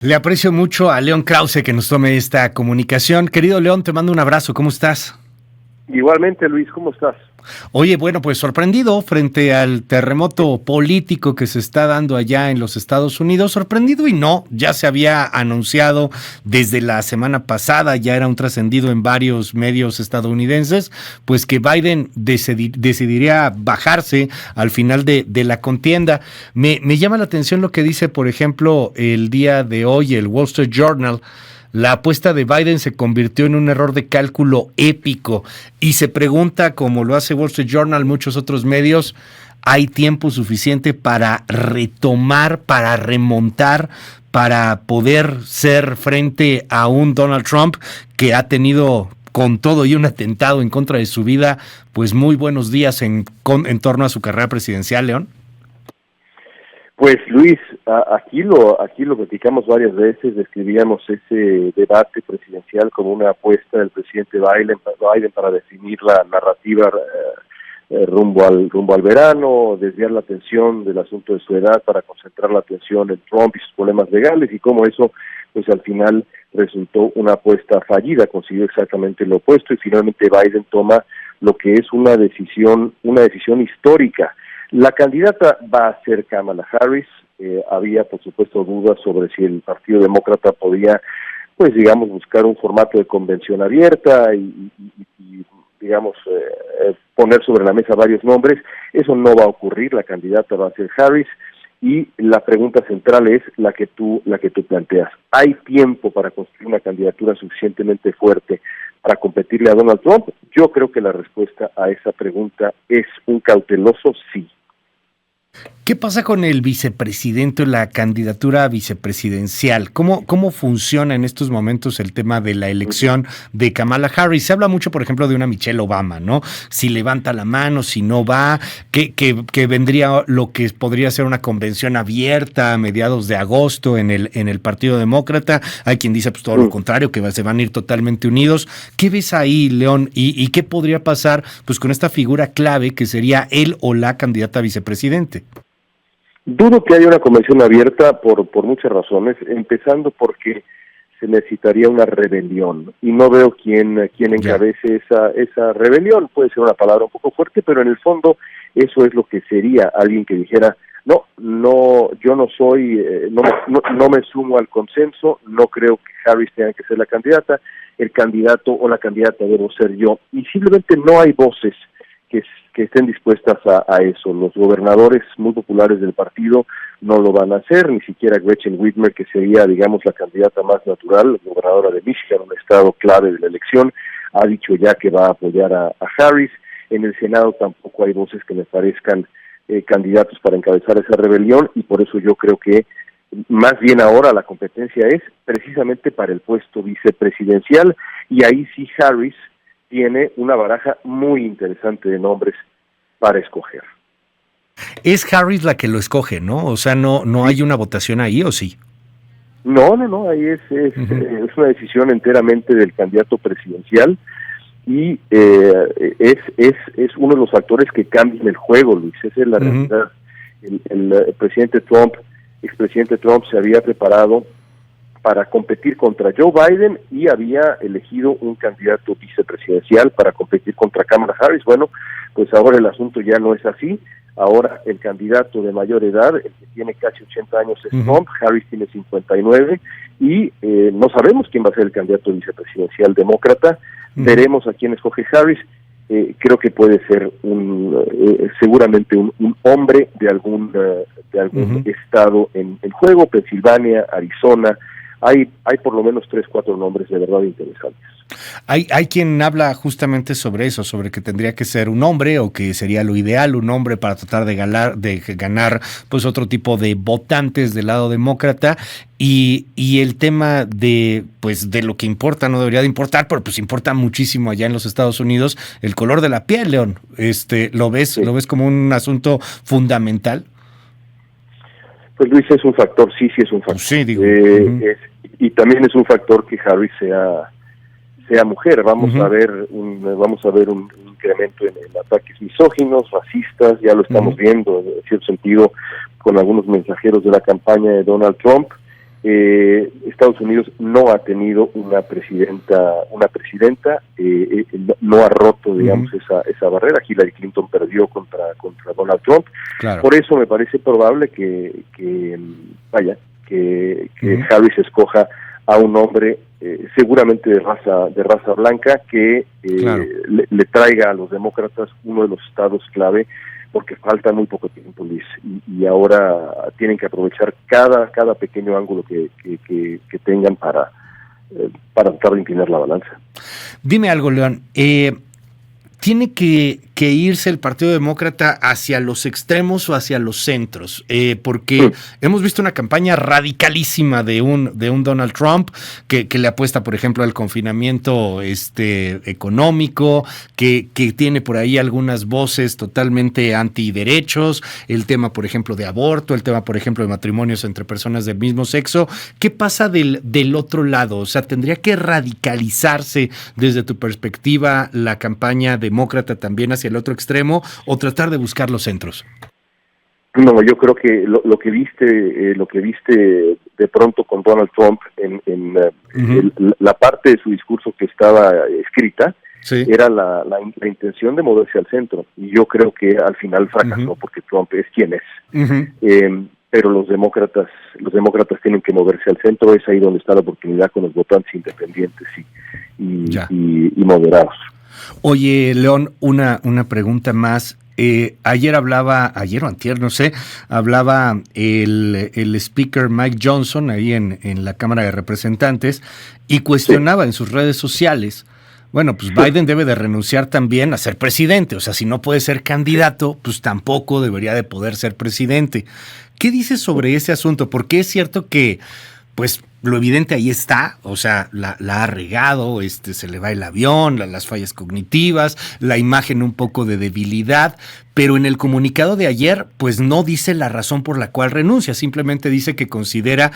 Le aprecio mucho a León Krause que nos tome esta comunicación. Querido León, te mando un abrazo. ¿Cómo estás? Igualmente, Luis, ¿cómo estás? Oye, bueno, pues sorprendido frente al terremoto político que se está dando allá en los Estados Unidos. Sorprendido y no, ya se había anunciado desde la semana pasada, ya era un trascendido en varios medios estadounidenses, pues que Biden decidiría bajarse al final de la contienda. Me llama la atención lo que dice, por ejemplo, el día de hoy el Wall Street Journal. La apuesta de Biden se convirtió en un error de cálculo épico y se pregunta, como lo hace Wall Street Journal, muchos otros medios, ¿hay tiempo suficiente para retomar, para remontar, para poder ser frente a un Donald Trump que ha tenido con todo y un atentado en contra de su vida, pues muy buenos días en torno a su carrera presidencial, León? Pues Luis, aquí lo platicamos varias veces, describíamos ese debate presidencial como una apuesta del presidente Biden para definir la narrativa rumbo al verano, desviar la atención del asunto de su edad para concentrar la atención en Trump y sus problemas legales, y cómo eso pues al final resultó una apuesta fallida, consiguió exactamente lo opuesto y finalmente Biden toma lo que es una decisión histórica. La candidata va a ser Kamala Harris. Había, por supuesto, dudas sobre si el Partido Demócrata podía, pues, digamos, buscar un formato de convención abierta y digamos, poner sobre la mesa varios nombres. Eso no va a ocurrir. La candidata va a ser Harris. Y la pregunta central es la que tú planteas. ¿Hay tiempo para construir una candidatura suficientemente fuerte para competirle a Donald Trump? Yo creo que la respuesta a esa pregunta es un cauteloso sí. ¿Qué pasa con el vicepresidente o la candidatura vicepresidencial? ¿Cómo funciona en estos momentos el tema de la elección de Kamala Harris? Se habla mucho, por ejemplo, de una Michelle Obama, ¿no? Si levanta la mano, si no va, que vendría lo que podría ser una convención abierta a mediados de agosto en el Partido Demócrata. Hay quien dice pues todo lo contrario, que se van a ir totalmente unidos. ¿Qué ves ahí, León? ¿Y qué podría pasar pues con esta figura clave que sería él o la candidata a vicepresidente? Dudo que haya una convención abierta por muchas razones, empezando porque se necesitaría una rebelión y no veo quién encabece esa rebelión. Puede ser una palabra un poco fuerte, pero en el fondo eso es lo que sería alguien que dijera no, yo no soy, no me sumo al consenso, no creo que Harris tenga que ser la candidata, el candidato o la candidata debo ser yo, y simplemente no hay voces que estén dispuestas a eso. Los gobernadores muy populares del partido no lo van a hacer, ni siquiera Gretchen Whitmer, que sería, digamos, la candidata más natural, gobernadora de Michigan, un estado clave de la elección, ha dicho ya que va a apoyar a Harris. En el Senado tampoco hay voces que me parezcan candidatos para encabezar esa rebelión, y por eso yo creo que más bien ahora la competencia es precisamente para el puesto vicepresidencial, y ahí sí Harris tiene una baraja muy interesante de nombres para escoger. Es Harris la que lo escoge, ¿no? O sea, no hay una votación ahí, ¿o sí? No, ahí es una decisión enteramente del candidato presidencial, y es uno de los factores que cambian el juego, Luis. Esa es la realidad. El expresidente Trump se había preparado para competir contra Joe Biden y había elegido un candidato vicepresidencial para competir contra Kamala Harris. Bueno, pues ahora el asunto ya no es así. Ahora el candidato de mayor edad, el que tiene casi 80 años, es Trump. Harris tiene 59 y no sabemos quién va a ser el candidato vicepresidencial demócrata. Veremos a quién escoge Harris. Creo que puede ser seguramente un hombre de algún estado en juego, Pensilvania, Arizona. Hay por lo menos 3-4 nombres de verdad interesantes. Hay quien habla justamente sobre eso, sobre que tendría que ser un hombre o que sería lo ideal un hombre para tratar de ganar pues otro tipo de votantes del lado demócrata, y el tema de pues de lo que importa, no debería de importar, pero pues importa muchísimo allá en los Estados Unidos, el color de la piel, León. ¿Lo ves como un asunto fundamental? Pues Luis, es un factor, sí es un factor. Sí, digo. Y también es un factor que Harris sea mujer. Vamos a ver un incremento en ataques misóginos, racistas. Ya lo estamos viendo en cierto sentido con algunos mensajeros de la campaña de Donald Trump. Estados Unidos no ha tenido una presidenta, no ha roto, digamos, esa barrera. Hillary Clinton perdió contra Donald Trump. Claro. Por eso me parece probable que Harris escoja a un hombre seguramente de raza blanca que claro, le traiga a los demócratas uno de los estados clave, porque falta muy poco tiempo, Luis, y ahora tienen que aprovechar cada pequeño ángulo que tengan para tratar de inclinar la balanza. Dime algo, León. ¿Tiene que irse el Partido Demócrata hacia los extremos o hacia los centros? Porque hemos visto una campaña radicalísima de un Donald Trump que le apuesta, por ejemplo, al confinamiento económico, que tiene por ahí algunas voces totalmente antiderechos, el tema, por ejemplo, de aborto, el tema, por ejemplo, de matrimonios entre personas del mismo sexo. ¿Qué pasa del otro lado? O sea, ¿tendría que radicalizarse desde tu perspectiva la campaña demócrata también hacia el otro extremo o tratar de buscar los centros? No, yo creo que lo que viste de pronto con Donald Trump en la parte de su discurso que estaba escrita, sí, era la intención de moverse al centro, y yo creo que al final fracasó porque Trump es quien es. Pero los demócratas tienen que moverse al centro. Es ahí donde está la oportunidad con los votantes independientes y moderados. Oye, León, una pregunta más. Ayer o antier, no sé, hablaba el speaker Mike Johnson ahí en la Cámara de Representantes y cuestionaba en sus redes sociales, bueno, pues Biden debe de renunciar también a ser presidente. O sea, si no puede ser candidato, pues tampoco debería de poder ser presidente. ¿Qué dices sobre ese asunto? Porque es cierto que, pues, lo evidente ahí está, o sea, la ha regado, se le va el avión, las fallas cognitivas, la imagen un poco de debilidad, pero en el comunicado de ayer, pues no dice la razón por la cual renuncia, simplemente dice que considera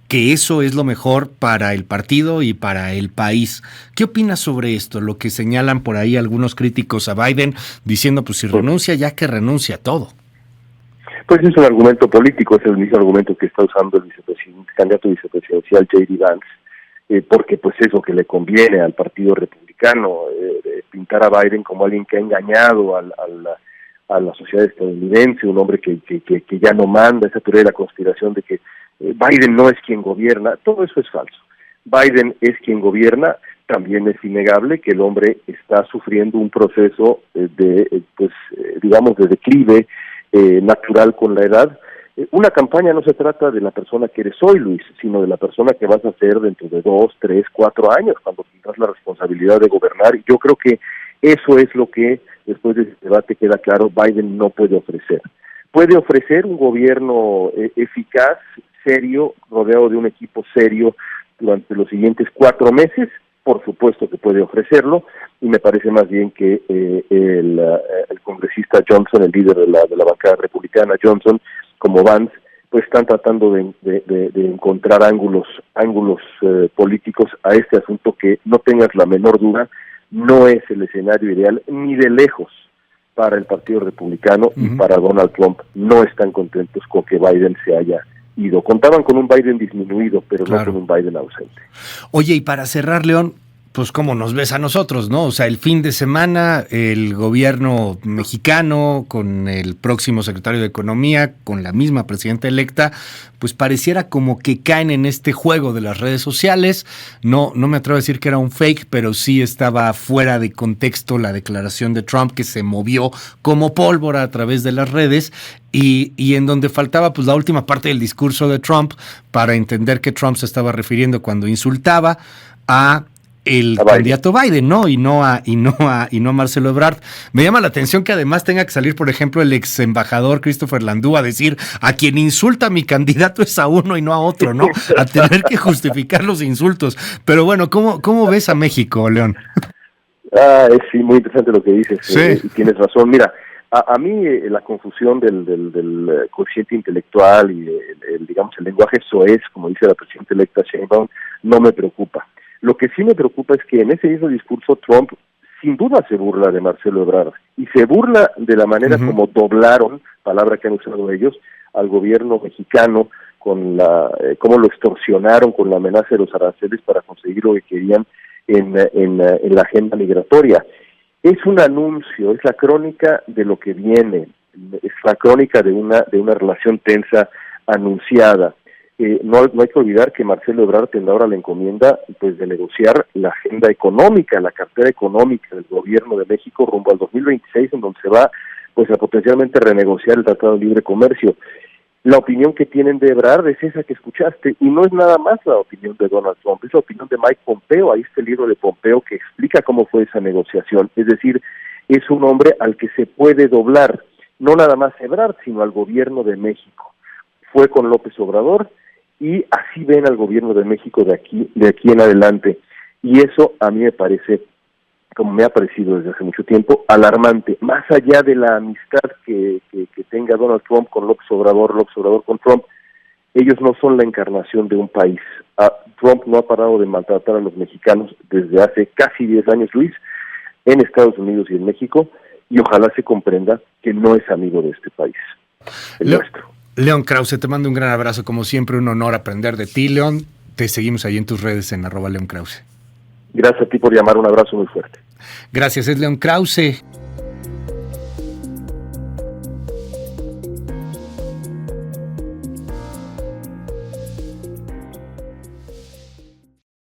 que eso es lo mejor para el partido y para el país. ¿Qué opinas sobre esto? Lo que señalan por ahí algunos críticos a Biden, diciendo, pues si renuncia, ya que renuncia a todo. Pues es un argumento político, es el mismo argumento que está usando el candidato vicepresidencial J.D. Vance, porque pues es lo que le conviene al Partido Republicano, pintar a Biden como alguien que ha engañado a la sociedad estadounidense, un hombre que ya no manda, esa teoría de la conspiración de que Biden no es quien gobierna. Todo eso es falso. Biden es quien gobierna. También es innegable que el hombre está sufriendo un proceso de declive natural con la edad. Una campaña no se trata de la persona que eres hoy, Luis, sino de la persona que vas a ser dentro de 2, 3, 4 años, cuando tendrás la responsabilidad de gobernar. Y yo creo que eso es lo que, después de este debate, queda claro, Biden no puede ofrecer. Puede ofrecer un gobierno eficaz, serio, rodeado de un equipo serio durante los siguientes 4 meses. Por supuesto que puede ofrecerlo, y me parece más bien que el congresista Johnson, el líder de la bancada republicana Johnson, como Vance, pues están tratando de encontrar ángulos políticos a este asunto que, no tengas la menor duda, no es el escenario ideal ni de lejos para el Partido Republicano y para Donald Trump. No están contentos con que Biden se haya ido. Contaban con un Biden disminuido, pero claro, no con un Biden ausente. Oye, y para cerrar, León, pues cómo nos ves a nosotros, ¿no? O sea, el fin de semana el gobierno mexicano con el próximo secretario de Economía, con la misma presidenta electa, pues pareciera como que caen en este juego de las redes sociales. No me atrevo a decir que era un fake, pero sí estaba fuera de contexto la declaración de Trump, que se movió como pólvora a través de las redes, y en donde faltaba pues la última parte del discurso de Trump para entender que Trump se estaba refiriendo cuando insultaba a el candidato Biden, ¿no? Y no a Marcelo Ebrard. Me llama la atención que además tenga que salir, por ejemplo, el ex embajador Christopher Landú a decir: a quien insulta a mi candidato es a uno y no a otro, ¿no? A tener que justificar los insultos. Pero bueno, ¿cómo ves a México, León? Sí, muy interesante lo que dices. Sí. Y tienes razón. Mira, a mí la confusión del coeficiente intelectual y el lenguaje soez, como dice la presidenta electa Sheinbaum, no me preocupa. Lo que sí me preocupa es que en ese mismo discurso Trump sin duda se burla de Marcelo Ebrard, y se burla de la manera como doblaron, palabra que han usado ellos, al gobierno mexicano cómo lo extorsionaron con la amenaza de los aranceles para conseguir lo que querían en la agenda migratoria. Es un anuncio, es la crónica de lo que viene, es la crónica de una relación tensa anunciada. No hay que olvidar que Marcelo Ebrard tendrá ahora la encomienda pues de negociar la agenda económica, la cartera económica del gobierno de México rumbo al 2026, en donde se va pues a potencialmente renegociar el Tratado de Libre Comercio. La opinión que tienen de Ebrard es esa que escuchaste, y no es nada más la opinión de Donald Trump, es la opinión de Mike Pompeo. Ahí está el libro de Pompeo que explica cómo fue esa negociación. Es decir, es un hombre al que se puede doblar, no nada más Ebrard, sino al gobierno de México. Fue con López Obrador, y así ven al gobierno de México de aquí en adelante. Y eso a mí me parece, como me ha parecido desde hace mucho tiempo, alarmante. Más allá de la amistad que tenga Donald Trump con López Obrador con Trump, ellos no son la encarnación de un país. Trump no ha parado de maltratar a los mexicanos desde hace casi 10 años, Luis, en Estados Unidos y en México, y ojalá se comprenda que no es amigo de este país, el nuestro. León Krause, te mando un gran abrazo, como siempre, un honor aprender de ti, León. Te seguimos ahí en tus redes en @León Krause. Gracias a ti por llamar, un abrazo muy fuerte. Gracias, es León Krause.